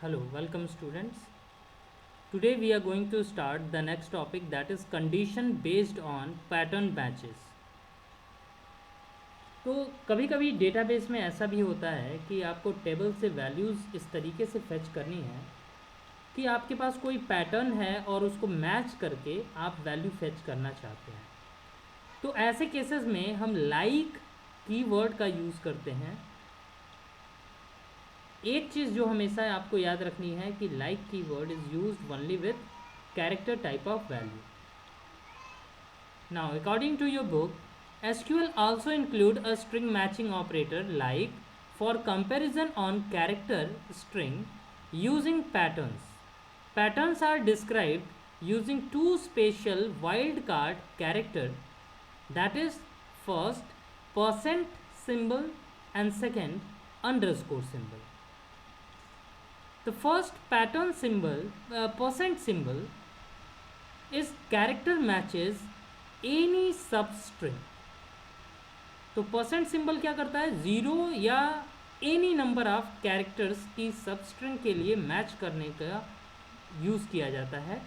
Hello, welcome students. Today we are going to start the next topic, that is condition based on pattern matches. तो कभी कभी database में ऐसा भी होता है कि आपको टेबल से वैल्यूज़ इस तरीके से फेच करनी है कि आपके पास कोई पैटर्न है और उसको मैच करके आप वैल्यू फेच करना चाहते हैं। तो ऐसे केसेस में हम लाइक कीवर्ड का यूज़ करते हैं। एक चीज़ जो हमेशा आपको याद रखनी है कि like keyword is used only with character type of value. Now according to your book, SQL also include a string matching operator like for comparison on character string using patterns. Patterns are described using two special wildcard character, that is first percent symbol and second underscore symbol. The first pattern symbol, percent symbol, is character matches any substring. तो percent symbol क्या करता है, zero या any number of characters की substring के लिए match करने का यूज़ किया जाता है।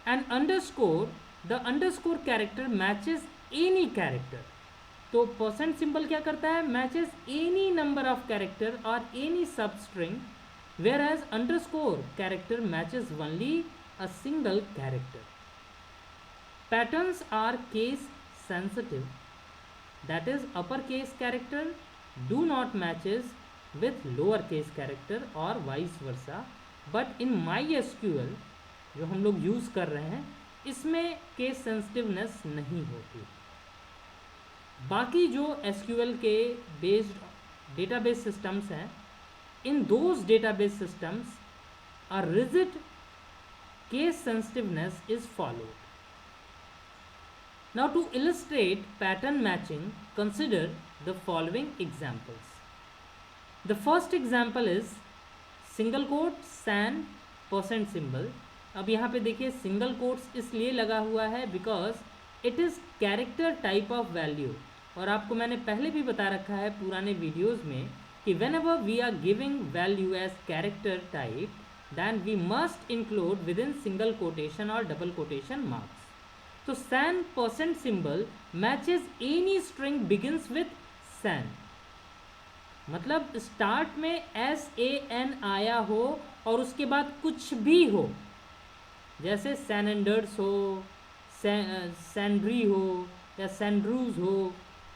And underscore, the underscore character matches any character. तो परसेंट सिंबल क्या करता है, matches any number of character और any substring, whereas underscore character matches only a single character. Patterns are case sensitive, that is uppercase character do not matches with lowercase character or vice versa, but in MySQL जो हम लोग use कर रहे हैं इसमें case sensitiveness नहीं होती। बाकी जो SQL के बेस्ड डेटाबेस सिस्टम्स हैं, in those database systems a rigid case sensitiveness is followed. Now to illustrate pattern matching, consider the following examples. The first example is single quote san percent symbol. अब यहाँ पे देखिए single quotes इसलिए लगा हुआ है because it is character type of value. और आपको मैंने पहले भी बता रखा है पुराने वीडियोज़ में कि whenever we are giving value as character type, then we must include within single quotation or double quotation marks. तो san percent symbol matches any string begins with san, मतलब स्टार्ट में SAN आया हो और उसके बाद कुछ भी हो, जैसे सैनडर्स हो, सैंड्री हो या सैंड्रूज हो,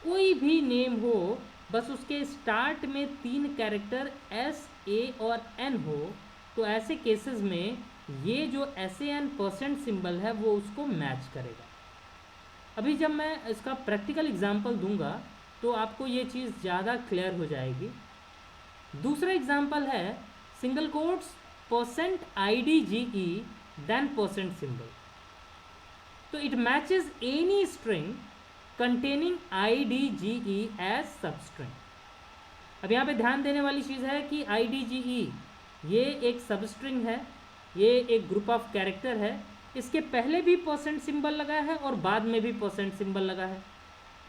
कोई भी नेम हो, बस उसके स्टार्ट में 3 कैरेक्टर S, A और N हो, तो ऐसे केसेस में ये जो SAN परसेंट सिंबल है वो उसको मैच करेगा। अभी जब मैं इसका प्रैक्टिकल एग्जांपल दूंगा तो आपको ये चीज़ ज़्यादा क्लियर हो जाएगी। दूसरा एग्जांपल है single quotes percent IDGE then percent symbol. तो it matches any string containing IDGE as substring. अब यहाँ पे ध्यान देने वाली चीज़ है कि IDGE ये एक सबस्ट्रिंग है, ये एक ग्रुप ऑफ कैरेक्टर है, इसके पहले भी परसेंट सिंबल लगा है और बाद में भी परसेंट सिंबल लगा है।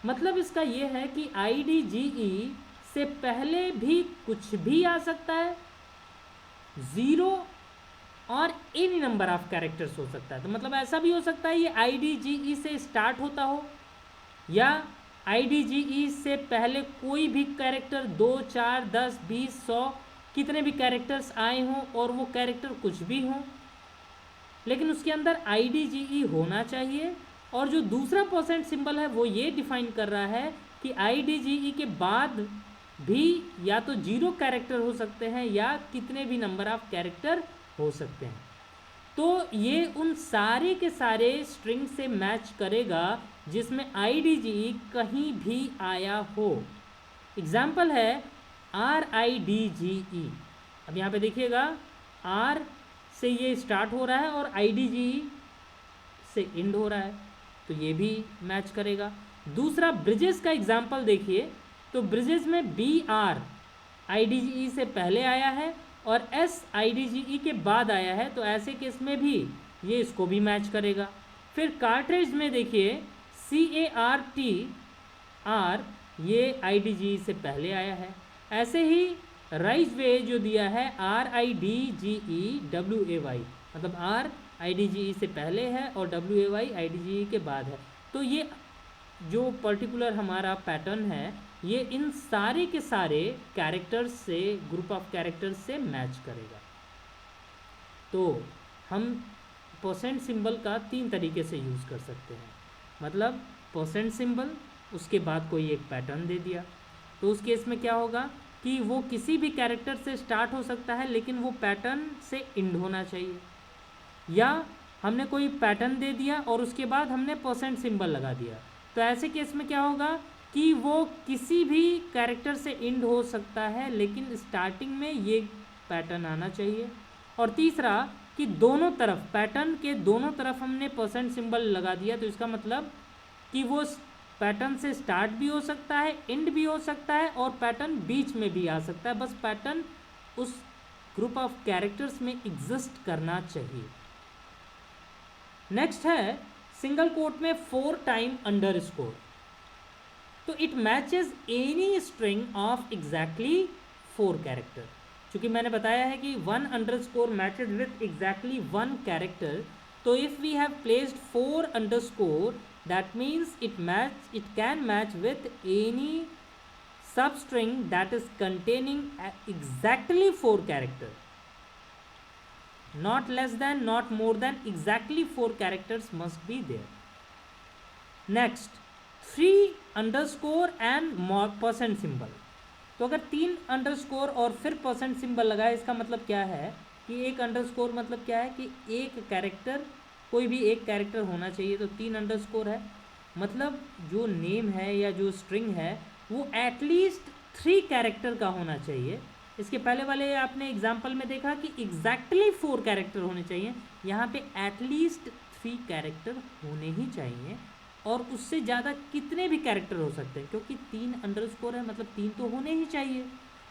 मतलब इसका ये है कि IDGE से पहले भी कुछ भी आ सकता है, ज़ीरो और एनी नंबर ऑफ कैरेक्टर्स हो सकता है। तो मतलब ऐसा भी हो सकता है ये IDGE से स्टार्ट होता हो या IDGE से पहले कोई भी कैरेक्टर 2, 4, 10, 20, 100 कितने भी कैरेक्टर्स आए हों और वो कैरेक्टर कुछ भी हों, लेकिन उसके अंदर IDGE होना चाहिए। और जो दूसरा परसेंट सिंबल है वो ये डिफाइन कर रहा है कि IDGE के बाद भी या तो 0 कैरेक्टर हो सकते हैं या कितने भी नंबर ऑफ कैरेक्टर हो सकते हैं। तो ये उन सारे के सारे स्ट्रिंग से मैच करेगा जिसमें IDGE कहीं भी आया हो। एग्जाम्पल है RIDGE। अब यहाँ पे देखिएगा R से ये स्टार्ट हो रहा है और IDGE से एंड हो रहा है, तो ये भी मैच करेगा। दूसरा ब्रिजेस का एग्जाम्पल देखिए, तो ब्रिजेस में BR IDGE से पहले आया है और S IDGE के बाद आया है, तो ऐसे केस में भी ये इसको भी मैच करेगा। फिर कार्ट्रिज में देखिए CARTR ये IDGE से पहले आया है। ऐसे ही राइज वे जो दिया है RIDGEWAY, मतलब RIDGE से पहले है और WAY IDGE के बाद है। तो ये जो पर्टिकुलर हमारा पैटर्न है ये इन सारे के सारे कैरेक्टर्स से, ग्रुप ऑफ कैरेक्टर्स से मैच करेगा। तो हम परसेंट सिंबल का 3 तरीके से यूज़ कर सकते हैं। मतलब परसेंट सिंबल, उसके बाद कोई एक पैटर्न दे दिया, तो उस केस में क्या होगा कि वो किसी भी कैरेक्टर से स्टार्ट हो सकता है लेकिन वो पैटर्न से एंड होना चाहिए। या हमने कोई पैटर्न दे दिया और उसके बाद हमने परसेंट सिंबल लगा दिया, तो ऐसे केस में क्या होगा कि वो किसी भी कैरेक्टर से एंड हो सकता है लेकिन स्टार्टिंग में ये पैटर्न आना चाहिए। और तीसरा कि दोनों तरफ, पैटर्न के दोनों तरफ हमने परसेंट सिंबल लगा दिया, तो इसका मतलब कि वो पैटर्न से स्टार्ट भी हो सकता है, एंड भी हो सकता है और पैटर्न बीच में भी आ सकता है, बस पैटर्न उस ग्रुप ऑफ कैरेक्टर्स में एग्जिस्ट करना चाहिए। नेक्स्ट है सिंगल कोट में 4 टाइम अंडरस्कोर। तो it matches any string of exactly 4 character. क्योंकि मैंने बताया है कि 1 underscore matches with exactly 1 character, तो if we have placed 4 underscore that means it can match with any substring that is containing exactly 4 characters, not less than, not more than, exactly 4 characters must be there. Next 3 underscore and percent symbol. तो अगर 3 underscore और फिर percent symbol लगाए, इसका मतलब क्या है कि एक अंडरस्कोर मतलब क्या है कि एक कैरेक्टर, कोई भी एक कैरेक्टर होना चाहिए, तो 3 अंडरस्कोर है मतलब जो नेम है या जो स्ट्रिंग है वो एटलीस्ट 3 कैरेक्टर का होना चाहिए। इसके पहले वाले आपने एग्जाम्पल में देखा कि एग्जैक्टली 4 कैरेक्टर होने चाहिए, यहाँ पे एटलीस्ट 3 कैरेक्टर होने ही चाहिए। और उससे ज़्यादा कितने भी कैरेक्टर हो सकते हैं, क्योंकि 3 अंडरस्कोर है मतलब 3 तो होने ही चाहिए।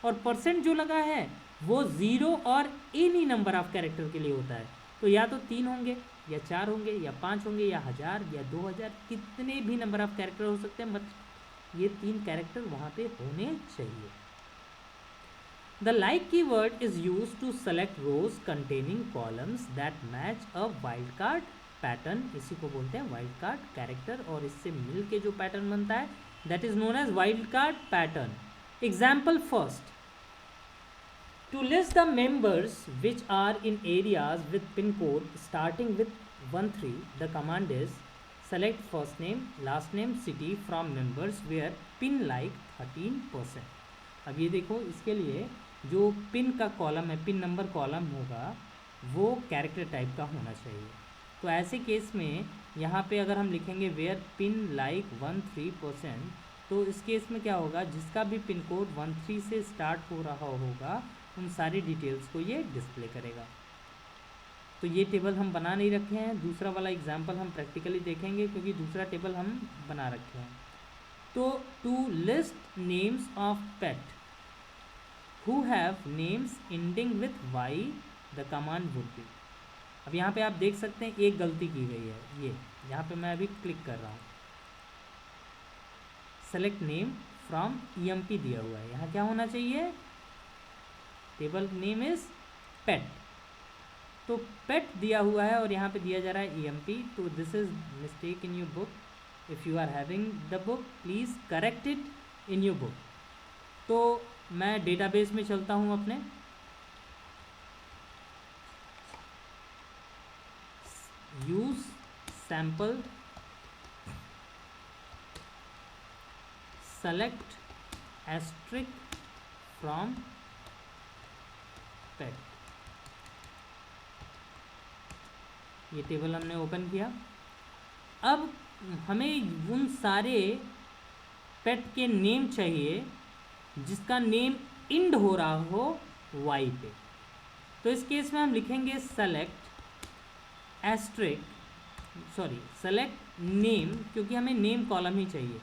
और परसेंट जो लगा है वो 0 और एनी नंबर ऑफ कैरेक्टर के लिए होता है, तो या तो 3 होंगे या 4 होंगे या 5 होंगे या 1000 या 2000, कितने भी नंबर ऑफ कैरेक्टर हो सकते हैं, मतलब ये 3 कैरेक्टर वहाँ पे होने चाहिए। The like keyword is used to select rows containing columns that match a wildcard pattern. इसी को बोलते हैं वाइल्ड कार्ड कैरेक्टर, और इससे मिल के जो पैटर्न बनता है that is known as wildcard pattern. Example first, to list the members which are in areas with pin code starting with 13, the command is select first name, last name, city from members where pin like 13%। अब ये देखो, इसके लिए जो pin का column है, pin number column होगा, वो कैरेक्टर टाइप का होना चाहिए। तो ऐसे केस में यहाँ पे अगर हम लिखेंगे वेयर पिन लाइक 13%, तो इस केस में क्या होगा, जिसका भी पिन कोड 13 से स्टार्ट हो रहा होगा उन सारी डिटेल्स को ये डिस्प्ले करेगा। तो ये टेबल हम बना नहीं रखे हैं, दूसरा वाला एग्जाम्पल हम प्रैक्टिकली देखेंगे क्योंकि दूसरा टेबल हम बना रखे हैं। तो to list names of pet who have names ending with y the command would be. अब यहाँ पे आप देख सकते हैं एक गलती की गई है, ये यहाँ पे मैं अभी क्लिक कर रहा हूँ, सेलेक्ट नेम फ्रॉम EMP दिया हुआ है, यहाँ क्या होना चाहिए, टेबल नेम इज पेट, तो पेट दिया हुआ है और यहाँ पे दिया जा रहा है EMP। तो this is mistake in your book, if you are having the book please correct it in your book. तो मैं डेटाबेस में चलता हूँ अपने, use sample select asterisk from pet, ये टेबल हमने ओपन किया। अब हमें उन सारे पेट के नेम चाहिए जिसका नेम इंड हो रहा हो वाई पे। तो इस केस में हम लिखेंगे select asterisk, sorry select name, क्योंकि हमें नेम कॉलम ही चाहिए,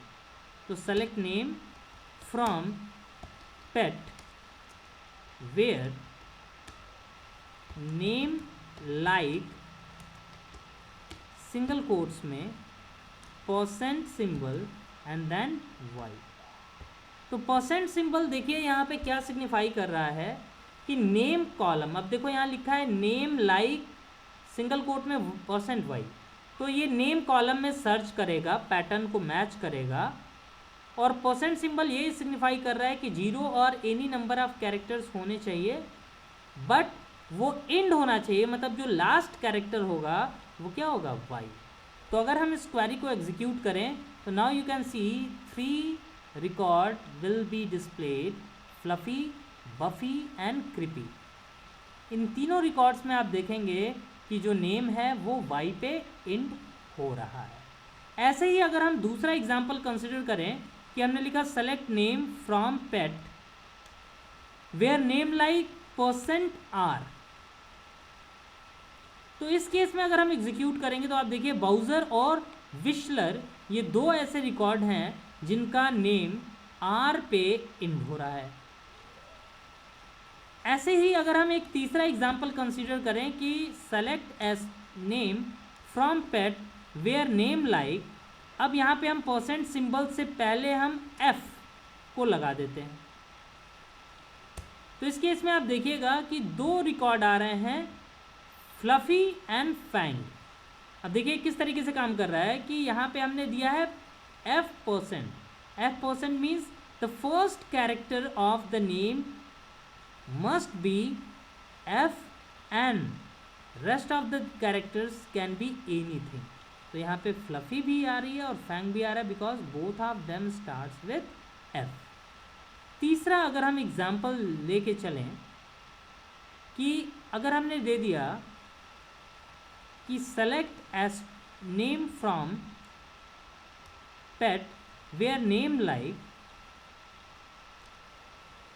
तो select name from pet where name like single quotes में percent symbol and then Y. तो परसेंट सिंबल देखिए यहाँ पे क्या सिग्निफाई कर रहा है कि नेम कॉलम, अब देखो यहाँ लिखा है नेम लाइक सिंगल कोट में %y, तो ये नेम कॉलम में सर्च करेगा, पैटर्न को मैच करेगा, और परसेंट सिंबल ये सिग्निफाई कर रहा है कि 0 और एनी नंबर ऑफ कैरेक्टर्स होने चाहिए, बट वो एंड होना चाहिए, मतलब जो लास्ट कैरेक्टर होगा वो क्या होगा, y। तो अगर हम इस क्वेरी को एग्जीक्यूट करें तो now you can see 3 record will be displayed, Fluffy, Buffy and Crippy. इन तीनों रिकॉर्ड्स में आप देखेंगे कि जो नेम है वो y पे एंड हो रहा है। ऐसे ही अगर हम दूसरा एग्जांपल कंसिडर करें कि हमने लिखा select name from pet where name like %r, तो इस केस में अगर हम एग्जीक्यूट करेंगे तो आप देखिए बाउजर और विशलर ये दो ऐसे रिकॉर्ड हैं जिनका नेम r पे एंड हो रहा है। ऐसे ही अगर हम एक तीसरा एग्जांपल कंसीडर करें कि select s name from pet where name like, अब यहाँ पे हम परसेंट सिंबल से पहले हम f को लगा देते हैं, तो इस केस में आप देखिएगा कि दो रिकॉर्ड आ रहे हैं, फ्लफी एंड फैंग। अब देखिए किस तरीके से काम कर रहा है कि यहाँ पे हमने दिया है f% means the first character of the name must be f and rest of the characters can be anything। तो यहाँ पे फ्लफी भी आ रही है और फैंग भी आ रहा है because both of them starts with f। तीसरा अगर हम एग्जाम्पल लेके चलें कि अगर हमने दे दिया कि select s name from pet where name like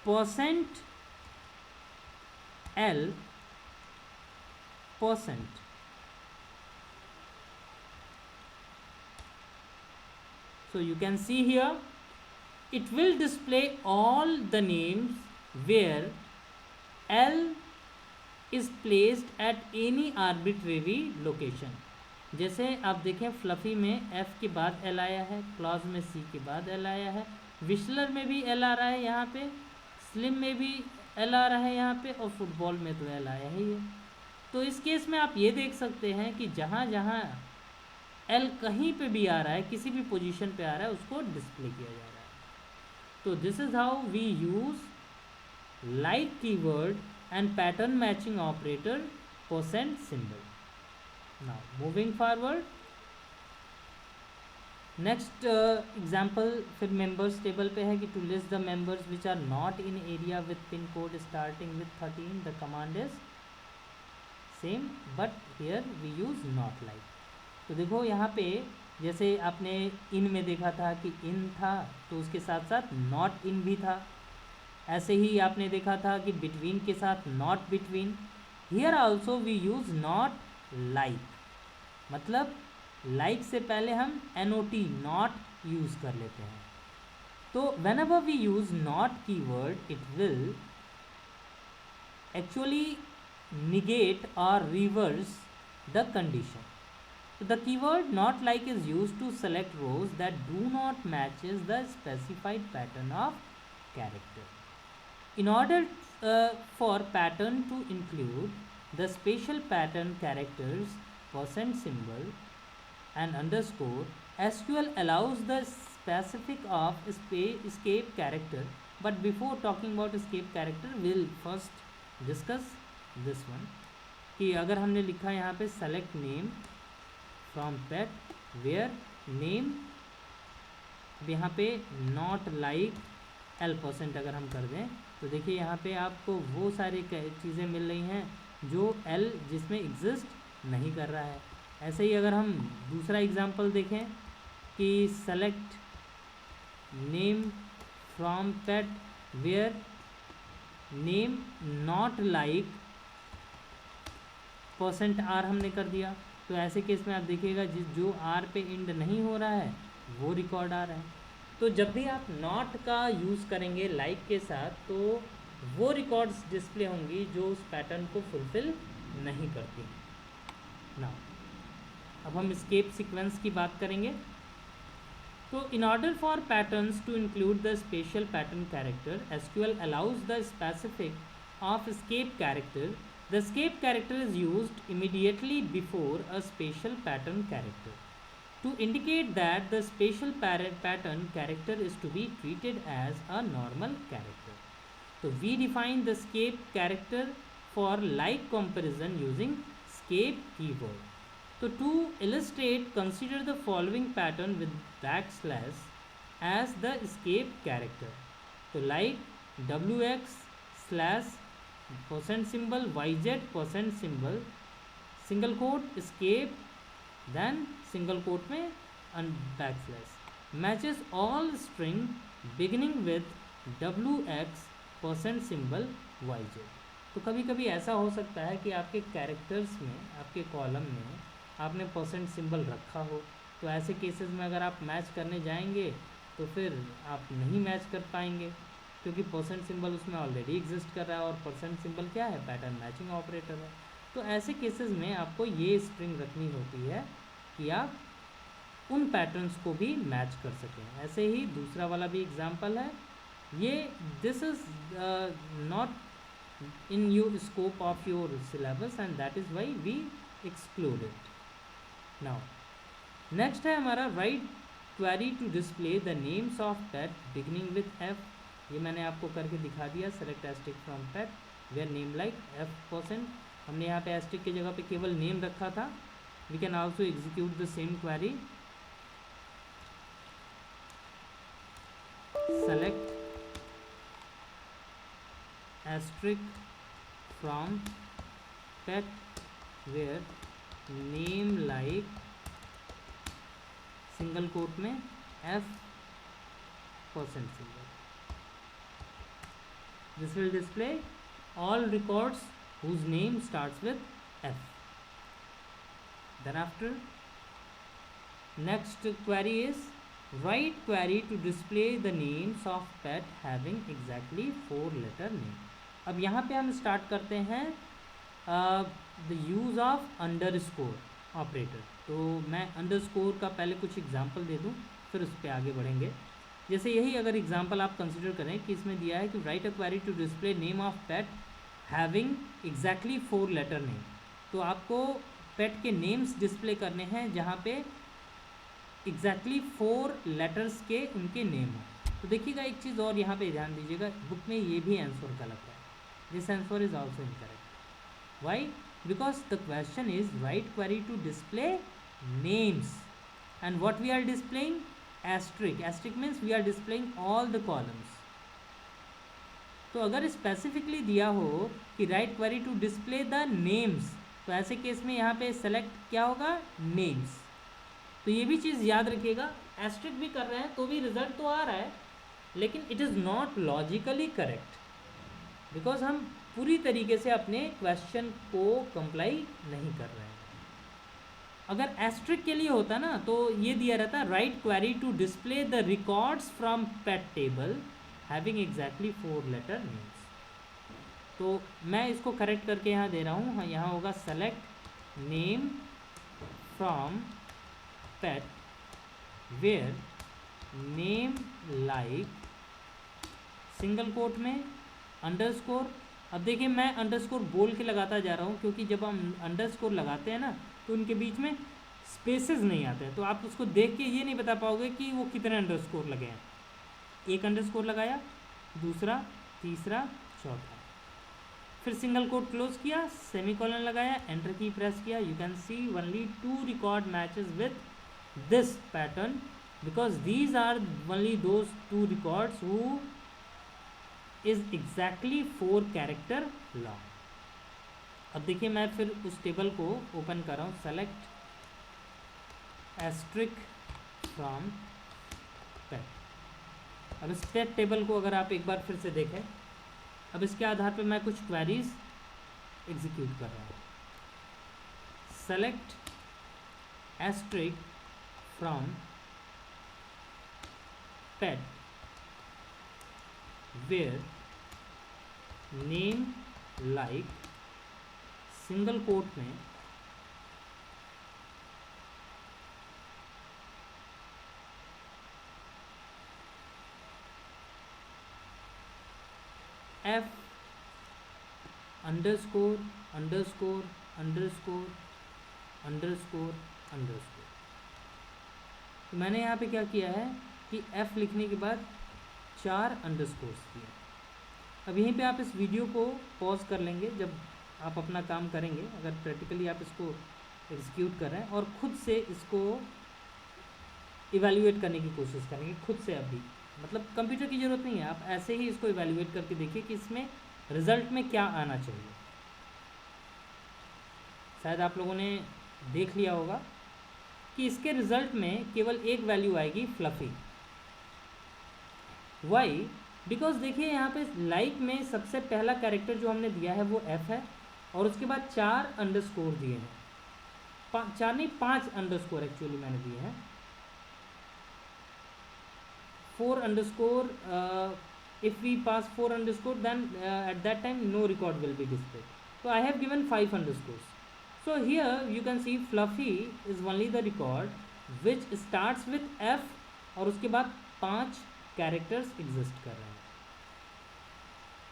%L%, so you can see here it will display all the names where L is placed at any arbitrary location। जैसे आप देखें फ्लफी में F के बाद L आया है, clause में C के बाद L आया है, विशलर में भी L आ रहा है यहाँ पे, स्लिम में भी L आ रहा है यहाँ पे, और फुटबॉल में तो L आया ही है। तो इस केस में आप ये देख सकते हैं कि जहाँ जहाँ L कहीं पे भी आ रहा है, किसी भी पोजीशन पे आ रहा है, उसको डिस्प्ले किया जा रहा है। तो this is how we use like keyword and pattern matching operator % symbol। Now moving forward, next example फिर members table पे है कि to list the members which are not in area with pin code starting with 13, the command is same but here we use not like। तो देखो यहाँ पे जैसे आपने in में देखा था कि in था तो उसके साथ साथ not in भी था, ऐसे ही आपने देखा था कि बिटवीन के साथ not between. Here also we use not like, मतलब लाइक से पहले हम NOT नॉट यूज़ कर लेते हैं। तो whenever we use not keyword it will actually negate और reverse the condition. The keyword not like is use to select rows that do not matches the specified pattern of character. In order for pattern to include the special pattern characters %symbol and underscore, SQL allows the specific of escape character, but before talking about escape character we'll first discuss this one कि अगर हमने लिखा यहाँ पे select name from pet where name, अब यहाँ पे not like L% अगर हम कर दें तो देखिए यहाँ पे आपको वो सारी चीज़ें मिल रही हैं जो L जिसमें एग्जिस्ट नहीं कर रहा है। ऐसे ही अगर हम दूसरा एग्जांपल देखें कि select name from pet where name not like %R हमने कर दिया, तो ऐसे केस में आप देखिएगा जो R पे एंड नहीं हो रहा है वो रिकॉर्ड आ रहा है। तो जब भी आप नॉट का यूज़ करेंगे लाइक के साथ तो वो रिकॉर्ड्स डिस्प्ले होंगी जो उस पैटर्न को फुलफ़िल नहीं करती। ना अब हम एस्केप सीक्वेंस की बात करेंगे। So in order for patterns to include the special pattern character, SQL allows the specific of escape character. The escape character is used immediately before a special pattern character to indicate that the special pattern character is to be treated as a normal character. So we define the escape character for like comparison using escape keyword. So to illustrate, consider the following pattern with backslash as the escape character. So like wx slash percent symbol yz percent symbol single quote escape then single quote में and backslash matches all string beginning with wx percent symbol yz. तो कभी कभी ऐसा हो सकता है कि आपके कैरेक्टर्स में, आपके कॉलम में आपने परसेंट सिंबल रखा हो, तो ऐसे केसेस में अगर आप मैच करने जाएंगे तो फिर आप नहीं मैच कर पाएंगे, क्योंकि परसेंट सिंबल उसमें ऑलरेडी एग्जिस्ट कर रहा है और परसेंट सिंबल क्या है, पैटर्न मैचिंग ऑपरेटर है. तो ऐसे केसेस में आपको ये स्ट्रिंग रखनी होती है कि आप उन पैटर्न्स को भी मैच कर सकें. ऐसे ही दूसरा वाला भी एग्जाम्पल है. ये this is not in your scope of your syllabus and that is why we exclude it. Now next है हमारा write query to display the names of pet beginning with F. ये मैंने आपको करके दिखा दिया. Select asterisk from pet where name like f%. हमने यहाँ पे एस्टिक की जगह पे केवल नेम रखा था. We can also execute the same query. Select asterisk from pet where name like single quote में f percent symbol. This will display all records whose name starts with f. Then after next query is write query to display the names of pet having exactly 4 letter name. अब यहाँ पे हम start करते हैं the use of underscore operator. तो मैं underscore का पहले कुछ एग्जांपल दे दूँ, फिर उस पर आगे बढ़ेंगे. जैसे यही अगर एग्जांपल आप कंसिडर करें कि इसमें दिया है कि write a query to display name of pet having exactly 4 letter name. तो आपको पेट के नेम्स डिस्प्ले करने हैं जहाँ पे एग्जैक्टली 4 लेटर्स के उनके नेम हो. तो देखिएगा एक चीज़ और यहाँ पे ध्यान दीजिएगा, बुक में ये भी आंसर गलत है. This answer is also incorrect. Why? Because the question is write query to display names and what we are displaying asterisk. Asterisk means we are displaying all the columns. तो अगर specifically दिया हो कि write query to display the names, तो ऐसे case में यहाँ पे सेलेक्ट क्या होगा, नेम्स. तो ये भी चीज़ याद रखिएगा. एस्ट्रिक भी कर रहे हैं तो भी रिजल्ट तो आ रहा है, लेकिन it is not logically correct, because हम पूरी तरीके से अपने क्वेश्चन को कंप्लाई नहीं कर रहे हैं. अगर एस्ट्रिक के लिए होता ना तो ये दिया रहता write query to display the records from pet table having exactly 4 letter names. तो मैं इसको करेक्ट करके यहाँ दे रहा हूँ. हाँ, यहाँ होगा select name from pet where name like single quote में अंडरस्कोर. अब देखिए मैं अंडरस्कोर बोल के लगाता जा रहा हूँ, क्योंकि जब हम अंडरस्कोर लगाते हैं ना तो उनके बीच में स्पेसेस नहीं आते हैं, तो आप उसको देख के ये नहीं बता पाओगे कि वो कितने अंडरस्कोर लगे हैं. एक अंडरस्कोर लगाया, दूसरा, तीसरा, चौथा, फिर सिंगल कोट क्लोज किया, सेमीकोलन लगाया, एंटर की प्रेस किया. You can C only 2 record matches with this pattern because these are only those 2 records who is exactly 4 character long. अब देखिए मैं फिर उस टेबल को ओपन कर रहा हूँ. सेलेक्ट एस्ट्रिक फ्रॉम पेट. अब इस पेट टेबल को अगर आप एक बार फिर से देखें, अब इसके आधार पे मैं कुछ क्वेरीज एग्जीक्यूट कर रहा हूँ. Select asterisk from pet where name like single quote में F underscore underscore underscore underscore underscore. तो मैंने यहाँ पे क्या किया है कि F लिखने के बाद 4 अंडरस्कोर्स किए। अब यहीं पे आप इस वीडियो को पॉज कर लेंगे जब आप अपना काम करेंगे, अगर प्रैक्टिकली आप इसको एग्जीक्यूट कर रहे हैं, और खुद से इसको इवैल्यूएट करने की कोशिश करेंगे खुद से। अभी मतलब कंप्यूटर की ज़रूरत नहीं है, आप ऐसे ही इसको इवैल्यूएट करके देखिए कि इसमें रिज़ल्ट में क्या आना चाहिए। शायद आप लोगों ने देख लिया होगा कि इसके रिज़ल्ट में केवल एक वैल्यू आएगी, फ्लफ़ी। वाई? बिकॉज देखिए यहाँ पे लाइक में सबसे पहला कैरेक्टर जो हमने दिया है वो F है, और उसके बाद 4 अंडरस्कोर दिए हैं, 4 नहीं 5 अंडरस्कोर एक्चुअली मैंने दिए हैं। 4 underscore, if we pass 4 underscore, then at that time no record will be displayed. So I have given 5 underscores. So here you can see Fluffy is only the record which starts with F, और उसके बाद 5 characters exist कर रहे हैं।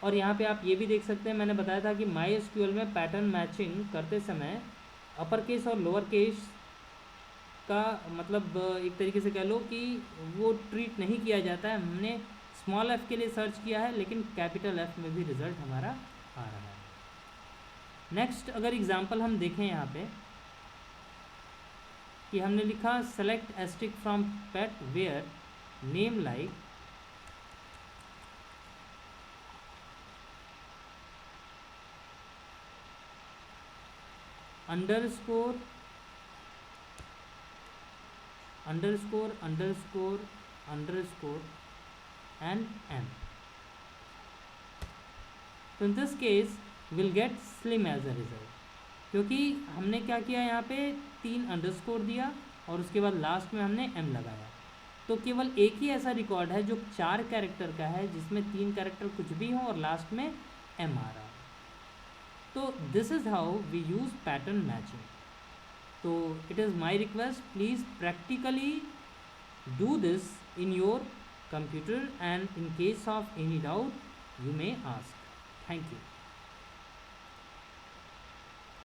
और यहाँ पे आप ये भी देख सकते हैं, मैंने बताया था कि MySQL में पैटर्न मैचिंग करते समय अपर केस और लोअर केस का मतलब एक तरीके से कह लो कि वो ट्रीट नहीं किया जाता है। हमने स्मॉल f के लिए सर्च किया है, लेकिन कैपिटल F में भी रिज़ल्ट हमारा आ रहा है। नेक्स्ट अगर एग्जांपल हम देखें यहाँ पे कि हमने लिखा select asterisk from pet where name like underscore underscore underscore underscore and M. तो in this case will get slim as a result, क्योंकि हमने क्या किया यहाँ पे 3 अंडरस्कोर दिया और उसके बाद लास्ट में हमने M लगाया। तो केवल एक ही ऐसा रिकॉर्ड है जो 4 कैरेक्टर का है, जिसमें 3 कैरेक्टर कुछ भी हों और लास्ट में M आ रहा है। तो this is how we use pattern matching. तो it is my request, please practically do this in your computer, and in case of any doubt you may ask. Thank you.